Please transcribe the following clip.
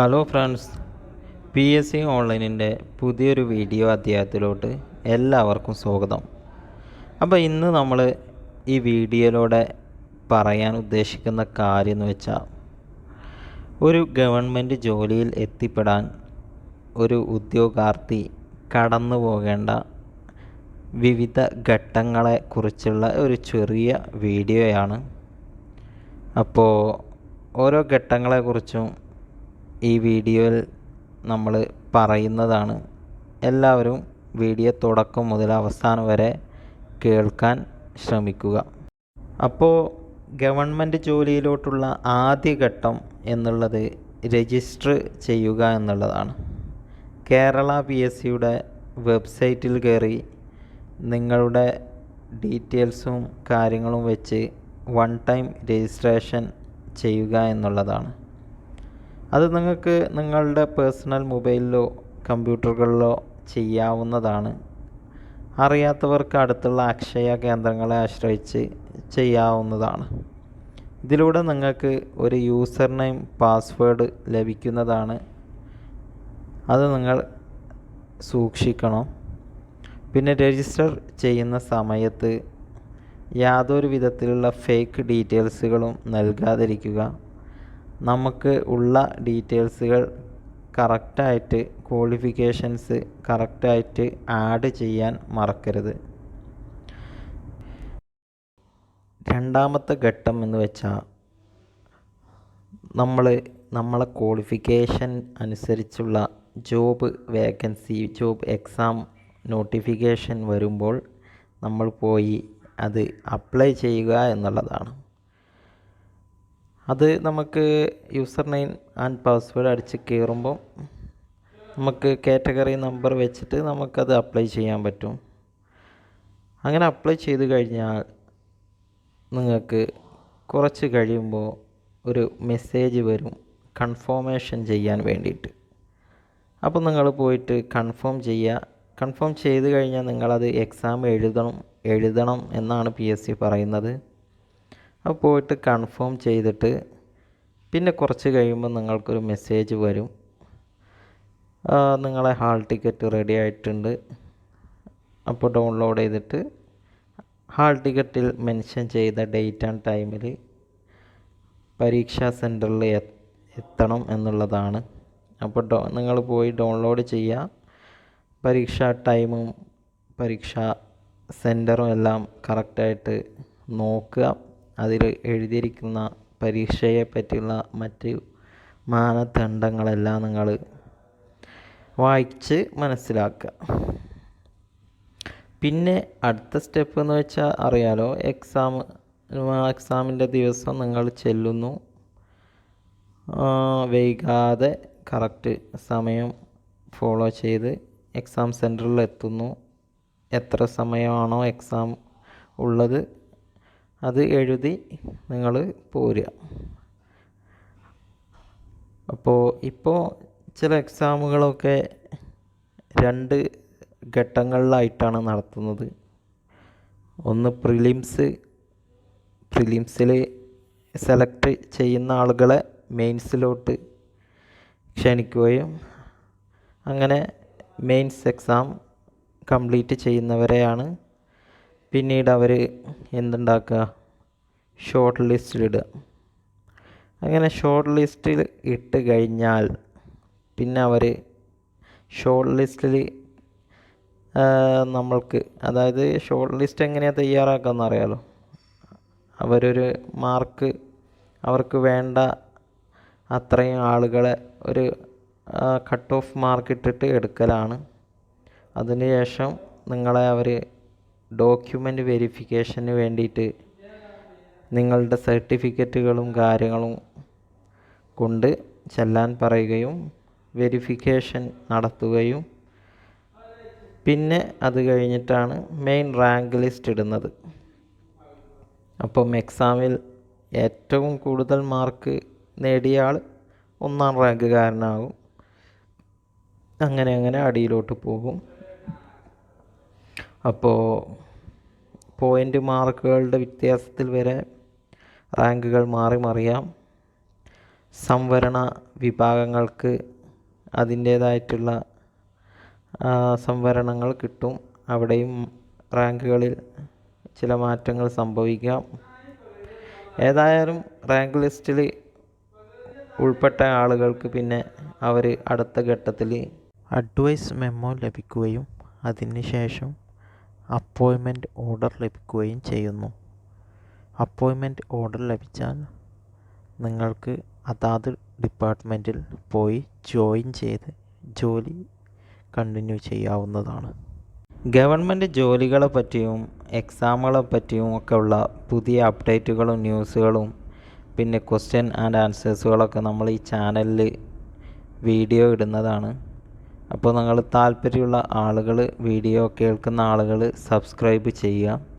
Hello friends, PSC ഓൺലൈനിൻ്റെ പുതിയൊരു video അധ്യായത്തിലോട്ട് എല്ലാവർക്കും സ്വാഗതം. അപ്പോൾ ഇന്ന് നമ്മൾ ഈ വീഡിയോയിലൂടെ പറയാൻ ഉദ്ദേശിക്കുന്ന കാര്യം എന്ന് വെച്ചാൽ, ഒരു ഗവൺമെൻറ് ജോലിയിൽ എത്തിപ്പെടാൻ ഒരു ഉദ്യോഗാർത്ഥി കടന്നു പോകേണ്ട വിവിധ ഘട്ടങ്ങളെക്കുറിച്ചുള്ള ഒരു ചെറിയ വീഡിയോയാണ്. അപ്പോൾ ഓരോ ഘട്ടങ്ങളെക്കുറിച്ചും ഈ വീഡിയോയിൽ നമ്മൾ പറയുന്നതാണ്. എല്ലാവരും വീഡിയോ തുടക്കം മുതൽ അവസാനം വരെ കേൾക്കാൻ ശ്രമിക്കുക. അപ്പോൾ ഗവൺമെൻറ് ജോലിയിലോട്ടുള്ള ആദ്യ ഘട്ടം എന്നുള്ളത് രജിസ്റ്റർ ചെയ്യുക എന്നുള്ളതാണ്. കേരള PSCയുടെ വെബ്സൈറ്റിൽ കയറി നിങ്ങളുടെ ഡീറ്റെയിൽസും കാര്യങ്ങളും വെച്ച് വൺ ടൈം രജിസ്ട്രേഷൻ ചെയ്യുക എന്നുള്ളതാണ്. അത് നിങ്ങൾക്ക് നിങ്ങളുടെ പേഴ്സണൽ മൊബൈലിലോ കമ്പ്യൂട്ടറുകളിലോ ചെയ്യാവുന്നതാണ്. അറിയാത്തവർക്ക് അടുത്തുള്ള അക്ഷയ കേന്ദ്രങ്ങളെ ആശ്രയിച്ച് ചെയ്യാവുന്നതാണ്. ഇതിലൂടെ നിങ്ങൾക്ക് ഒരു യൂസർ നെയിം പാസ്വേഡ് ലഭിക്കുന്നതാണ്. അത് നിങ്ങൾ സൂക്ഷിക്കണം. പിന്നെ രജിസ്റ്റർ ചെയ്യുന്ന സമയത്ത് യാതൊരു വിധത്തിലുള്ള ഫേക്ക് ഡീറ്റെയിൽസുകളും നൽകാതിരിക്കുക. നമുക്ക് ഉള്ള ഡീറ്റെയിൽസുകൾ കറക്റ്റായിട്ട്, ക്വാളിഫിക്കേഷൻസ് കറക്റ്റായിട്ട് ആഡ് ചെയ്യാൻ മറക്കരുത്. രണ്ടാമത്തെ ഘട്ടം എന്ന് വെച്ചാൽ, നമ്മളെ ക്വാളിഫിക്കേഷൻ അനുസരിച്ചുള്ള job vacancy, job exam notification വരുമ്പോൾ നമ്മൾ പോയി അത് അപ്ലൈ ചെയ്യുക എന്നുള്ളതാണ്. അത് നമുക്ക് യൂസർ നെയിം ആൻഡ് പാസ്വേഡ് അടിച്ച് കയറുമ്പോൾ നമുക്ക് കാറ്റഗറി നമ്പർ വെച്ചിട്ട് നമുക്കത് അപ്ലൈ ചെയ്യാൻ പറ്റും. അങ്ങനെ അപ്ലൈ ചെയ്ത് കഴിഞ്ഞാൽ നിങ്ങൾക്ക് കുറച്ച് കഴിയുമ്പോൾ ഒരു മെസ്സേജ് വരും കൺഫർമേഷൻ ചെയ്യാൻ വേണ്ടിയിട്ട്. അപ്പോൾ നിങ്ങൾ പോയിട്ട് കൺഫേം ചെയ്യുക. കൺഫേം ചെയ്ത് കഴിഞ്ഞാൽ നിങ്ങളത് എക്സാം എഴുതണം എന്നാണ് PSC പറയുന്നത്. അപ്പോൾ പോയിട്ട് കൺഫേം ചെയ്തിട്ട് പിന്നെ കുറച്ച് കഴിയുമ്പോൾ നിങ്ങൾക്കൊരു മെസ്സേജ് വരും, നിങ്ങളെ ഹാൾ ടിക്കറ്റ് റെഡി ആയിട്ടുണ്ട്. അപ്പോൾ ഡൗൺലോഡ് ചെയ്തിട്ട് ഹാൾ ടിക്കറ്റിൽ മെൻഷൻ ചെയ്ത ഡേറ്റ് ആൻഡ് ടൈമിൽ പരീക്ഷാ സെൻറ്ററിൽ എത്തണം എന്നുള്ളതാണ്. അപ്പോൾ നിങ്ങൾ പോയി ഡൗൺലോഡ് ചെയ്യുക. പരീക്ഷാ ടൈമും പരീക്ഷാ സെൻറ്ററും എല്ലാം കറക്റ്റായിട്ട് നോക്കുക. അതിൽ എഴുതിയിരിക്കുന്ന പരീക്ഷയെ പറ്റിയുള്ള മറ്റ് മാനദണ്ഡങ്ങളെല്ലാം നിങ്ങൾ വായിച്ച് മനസ്സിലാക്കുക. പിന്നെ അടുത്ത സ്റ്റെപ്പ് എന്ന് വെച്ചാൽ അറിയാലോ, എക്സാമിൻ്റെ ദിവസം നിങ്ങൾ ചെല്ലുന്നു, വൈകാതെ കറക്റ്റ് സമയം ഫോളോ ചെയ്ത് എക്സാം സെൻറ്ററിൽ എത്തുന്നു. എത്ര സമയമാണോ എക്സാം ഉള്ളത് അത് എഴുതി നിങ്ങൾ പോരുക. ഇപ്പോൾ ചില എക്സാമുകളൊക്കെ 2 ഘട്ടങ്ങളിലായിട്ടാണ് നടത്തുന്നത്. ഒന്ന് പ്രിലിംസിൽ സെലക്ട് ചെയ്യുന്ന ആളുകളെ മെയിൻസിലോട്ട് ക്ഷണിക്കുകയും അങ്ങനെ മെയിൻസ് എക്സാം കംപ്ലീറ്റ് ചെയ്യുന്നവരെയാണ് പിന്നീട് അവർ എന്തുണ്ടാക്കുക, ഷോർട്ട് ലിസ്റ്റിലിടുക. അങ്ങനെ ഷോർട്ട് ലിസ്റ്റിൽ ഇട്ട് കഴിഞ്ഞാൽ പിന്നെ അവർ ഷോർട്ട് ലിസ്റ്റിൽ നമ്മൾക്ക്, അതായത് ഷോർട്ട് ലിസ്റ്റ് എങ്ങനെയാണ് തയ്യാറാക്കാമെന്ന് അറിയാലോ. അവരൊരു മാർക്ക്, അവർക്ക് വേണ്ട അത്രയും ആളുകളെ ഒരു കട്ട് ഓഫ് മാർക്ക് ഇട്ടിട്ട് എടുക്കലാണ്. അതിനുശേഷം നിങ്ങളെ അവർ ഡോക്യുമെൻ്റ് വെരിഫിക്കേഷന് വേണ്ടിയിട്ട് നിങ്ങളുടെ സർട്ടിഫിക്കറ്റുകളും കാര്യങ്ങളും കൊണ്ട് ചെല്ലാൻ പറയുകയും വെരിഫിക്കേഷൻ നടത്തുകയും പിന്നെ അത് കഴിഞ്ഞിട്ടാണ് മെയിൻ റാങ്ക് ലിസ്റ്റ് ഇടുന്നത്. അപ്പം എക്സാമിൽ ഏറ്റവും കൂടുതൽ മാർക്ക് നേടിയ ആൾ 1ാം റാങ്കുകാരനാകും. അങ്ങനെ അടിയിലോട്ട് പോകും. അപ്പോൾ പോയിൻ്റ് മാർക്കുകളുടെ വ്യത്യാസത്തിൽ വരെ റാങ്കുകൾ മാറി മറിയാം. സംവരണ വിഭാഗങ്ങൾക്ക് അതിൻ്റേതായിട്ടുള്ള സംവരണങ്ങൾ കിട്ടും. അവിടെയും റാങ്കുകളിൽ ചില മാറ്റങ്ങൾ സംഭവിക്കാം. ഏതായാലും റാങ്ക് ലിസ്റ്റിൽ ഉൾപ്പെട്ട ആളുകൾക്ക് പിന്നെ അവർ അടുത്ത ഘട്ടത്തിൽ അഡ്വൈസ് മെമ്മോ ലഭിക്കുകയും അതിനുശേഷം അപ്പോയിൻമെൻറ്റ് ഓർഡർ ലഭിക്കുകയും ചെയ്യുന്നു. അപ്പോയിൻമെൻറ്റ് ഓർഡർ ലഭിച്ചാൽ നിങ്ങൾക്ക് അതാത് ഡിപ്പാർട്ട്മെൻറ്റിൽ പോയി ജോയിൻ ചെയ്ത് ജോലി കണ്ടിന്യൂ ചെയ്യാവുന്നതാണ്. ഗവൺമെൻറ് ജോലികളെ പറ്റിയും എക്സാമുകളെ പറ്റിയും ഒക്കെ ഉള്ള പുതിയ അപ്ഡേറ്റുകളും ന്യൂസുകളും പിന്നെ ക്വസ്റ്റ്യൻ ആൻഡ് ആൻസേഴ്സുകളൊക്കെ നമ്മൾ ഈ ചാനലിൽ വീഡിയോ ഇടുന്നതാണ്. അപ്പോൾ നിങ്ങൾ താല്പര്യമുള്ള ആളുകൾ, വീഡിയോ കേൾക്കുന്ന ആളുകൾ സബ്സ്ക്രൈബ് ചെയ്യുക.